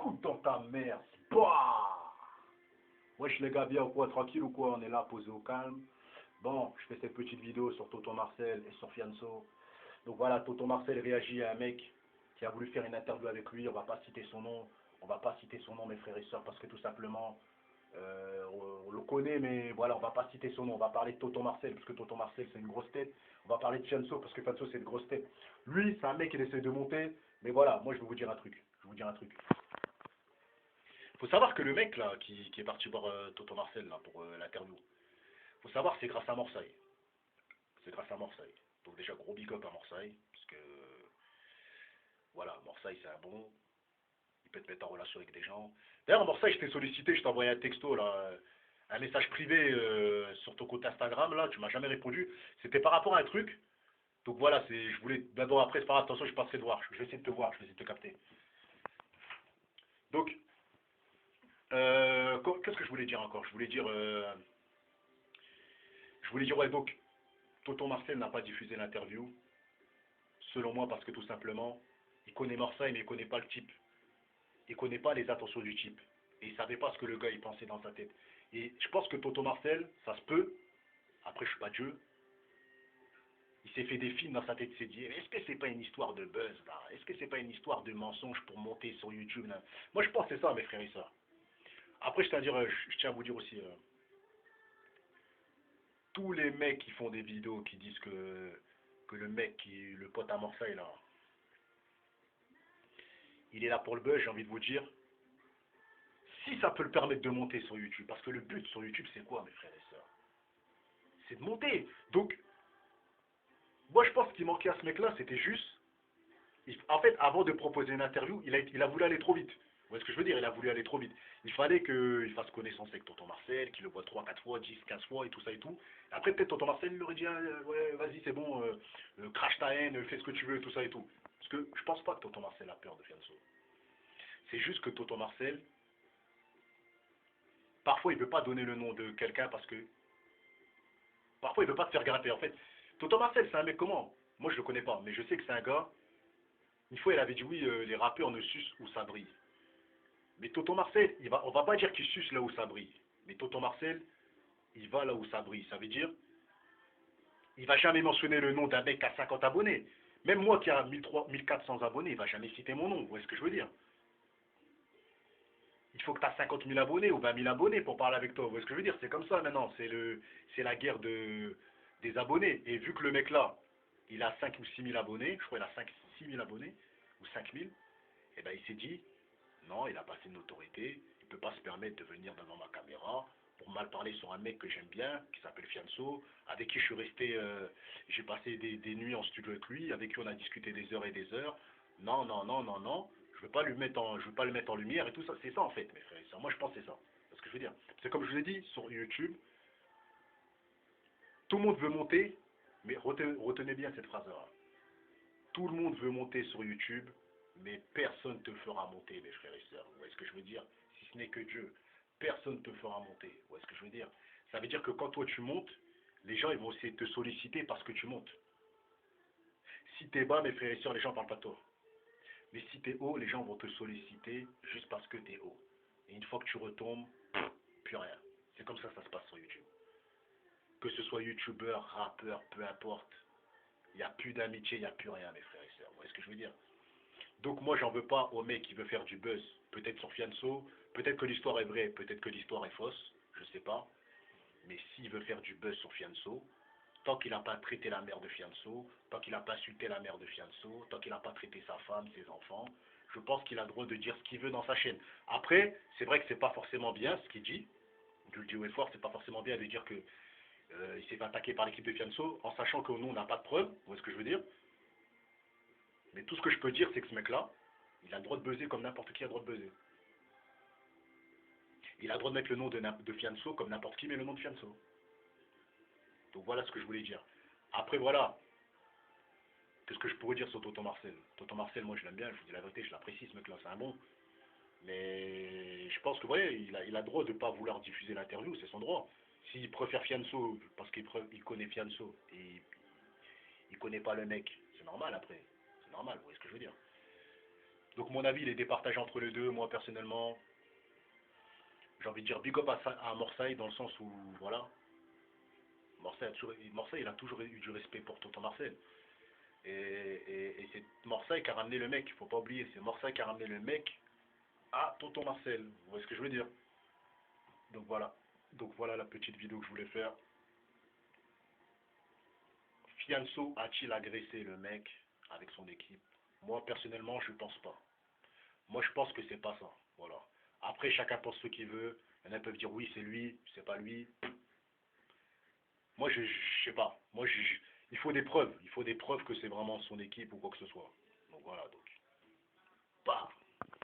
Fous dans ta mère. Bah. Wesh les gars, bien ou quoi? Tranquille ou quoi? On est là, posé au calme. Bon, je fais cette petite vidéo sur Toto Marcel et sur Fianso. Donc voilà, Toto Marcel réagit à un mec qui a voulu faire une interview avec lui. On va pas citer son nom. On va pas citer son nom, mes frères et sœurs, parce que tout simplement, on le connaît, mais voilà, on va pas citer son nom. On va parler de Toto Marcel, parce que Toto Marcel, c'est une grosse tête. On va parler de Fianso, parce que Fianso, c'est une grosse tête. Lui, c'est un mec qui essaie de monter. Mais voilà, moi, je vais vous dire un truc. Je vais vous dire un truc. Faut savoir que le mec là qui est parti voir Toto Marcel là pour l'interview, faut savoir que c'est grâce à Marseille. C'est grâce à Marseille. Donc déjà gros big up à Marseille, parce que voilà, Marseille c'est un bon, il peut te mettre en relation avec des gens. D'ailleurs à Marseille je t'ai sollicité, je t'ai envoyé un texto là, un message privé sur ton compte Instagram là, tu m'as jamais répondu. C'était par rapport à un truc. Donc voilà, je voulais d'abord après c'est pas grave, attention je passerai te voir, je vais essayer de te voir, je vais essayer de te capter. Donc qu'est-ce que je voulais dire encore? Je voulais dire, ouais, donc, Toto Marcel n'a pas diffusé l'interview, selon moi, parce que tout simplement, il connaît Marseille, mais il connaît pas le type. Il connaît pas les intentions du type. Et il savait pas ce que le gars, il pensait dans sa tête. Et je pense que Toto Marcel, ça se peut, après, je suis pas Dieu, il s'est fait des films dans sa tête, il s'est dit, est-ce que c'est pas une histoire de buzz, là? Est-ce que c'est pas une histoire de mensonge pour monter sur YouTube, là? Moi, je pense que c'est ça, mes frères et sœurs. Après, je tiens à vous dire aussi, tous les mecs qui font des vidéos qui disent que le mec, le pote à Marseille, là, il est là pour le buzz, j'ai envie de vous dire, si ça peut le permettre de monter sur YouTube, parce que le but sur YouTube, c'est quoi, mes frères et sœurs? C'est de monter. Donc, moi, je pense qu'il manquait à ce mec-là, c'était juste, en fait, avant de proposer une interview, il a voulu aller trop vite. Vous voyez ce que je veux dire? Il a voulu aller trop vite. Il fallait qu'il fasse connaissance avec Tonton Marcel, qu'il le voit 3, 4 fois, 10, 15 fois et tout ça et tout. Après, peut-être Tonton Marcel il lui aurait dit, ah, ouais, vas-y, c'est bon, crache ta haine, fais ce que tu veux, tout ça et tout. Parce que je pense pas que Tonton Marcel a peur de Fianso. C'est juste que Tonton Marcel, parfois, il ne veut pas donner le nom de quelqu'un parce que parfois, il ne veut pas te faire gratter. En fait, Tonton Marcel, c'est un mec comment? Moi, je le connais pas, mais je sais que c'est un gars. Une fois, il avait dit oui, les rappeurs ne sucent où ça brille. Mais Tonton Marcel, on va pas dire qu'il suce là où ça brille. Mais Tonton Marcel, il va là où ça brille. Ça veut dire, il va jamais mentionner le nom d'un mec qui a 50 abonnés. Même moi qui a 1300, 1400 abonnés, il va jamais citer mon nom. Vous voyez ce que je veux dire? Il faut que tu as 50 000 abonnés ou 20 000 abonnés pour parler avec toi. Vous voyez ce que je veux dire? C'est comme ça maintenant. C'est la guerre des abonnés. Et vu que le mec là, il a 5 ou 6 000 abonnés, je crois qu'il a 5, 6 000 abonnés, ou 5 000, et ben il s'est dit, non, il a passé une autorité, il ne peut pas se permettre de venir devant ma caméra pour mal parler sur un mec que j'aime bien, qui s'appelle Fianso, avec qui je suis resté, j'ai passé des nuits en studio avec lui, avec qui on a discuté des heures et des heures. Non, non, non, non, non, je veux pas je veux pas le mettre en lumière et tout ça. C'est ça en fait, mes frères et sœurs. Moi je pense que c'est ça. C'est ce que je veux dire. C'est comme je vous ai dit, sur YouTube, tout le monde veut monter, mais retenez bien cette phrase-là. Tout le monde veut monter sur YouTube, mais personne ne te fera monter, mes frères et sœurs. Vous voyez ce que je veux dire? Si ce n'est que Dieu, personne ne te fera monter. Vous voyez ce que je veux dire? Ça veut dire que quand toi tu montes, les gens ils vont essayer de te solliciter parce que tu montes. Si tu es bas, mes frères et sœurs, les gens ne parlent pas de toi. Mais si tu es haut, les gens vont te solliciter juste parce que tu es haut. Et une fois que tu retombes, plus rien. C'est comme ça que ça se passe sur YouTube. Que ce soit youtubeur, rappeur, peu importe. Il n'y a plus d'amitié, il n'y a plus rien, mes frères et sœurs. Vous voyez ce que je veux dire? Donc moi, j'en veux pas au mec qui veut faire du buzz. Peut-être sur Fianso, peut-être que l'histoire est vraie, peut-être que l'histoire est fausse, je sais pas. Mais s'il veut faire du buzz sur Fianso, tant qu'il n'a pas traité la mère de Fianso, tant qu'il n'a pas insulté la mère de Fianso, tant qu'il n'a pas traité sa femme, ses enfants, je pense qu'il a le droit de dire ce qu'il veut dans sa chaîne. Après, c'est vrai que c'est pas forcément bien ce qu'il dit. Je le dis haut et fort, c'est pas forcément bien de dire que il s'est fait attaquer par l'équipe de Fianso, en sachant que nous, on n'a pas de preuves. Vous voyez ce que je veux dire? Mais tout ce que je peux dire, c'est que ce mec-là, il a le droit de buzzer comme n'importe qui a le droit de buzzer. Il a le droit de mettre le nom de Fianso comme n'importe qui met le nom de Fianso. Donc voilà ce que je voulais dire. Après voilà, qu'est-ce que je pourrais dire sur Tonton Marcel? Tonton Marcel, moi je l'aime bien, je vous dis la vérité, je l'apprécie ce mec-là, c'est un bon. Mais je pense que vous voyez, il a le droit de ne pas vouloir diffuser l'interview, c'est son droit. S'il préfère Fianso parce qu'il connaît Fianso et il connaît pas le mec, c'est normal après. C'est normal, vous voyez ce que je veux dire. Donc mon avis, il est départagé entre les deux. Moi, personnellement, j'ai envie de dire big up à Marseille, dans le sens où, voilà, Marseille, il a toujours eu du respect pour Tonton Marcel. Et c'est Marseille qui a ramené le mec, il faut pas oublier, c'est Marseille qui a ramené le mec à Tonton Marcel. Vous voyez ce que je veux dire? Donc voilà. Donc voilà la petite vidéo que je voulais faire. Fianso a-t-il agressé le mec avec son équipe? Moi, personnellement, je pense pas. Moi, je pense que c'est pas ça. Voilà. Après, chacun pense ce qu'il veut. Il y en a peuvent dire oui, c'est lui, c'est pas lui. Moi, je sais pas. Moi, il faut des preuves. Il faut des preuves que c'est vraiment son équipe ou quoi que ce soit. Donc voilà. Donc.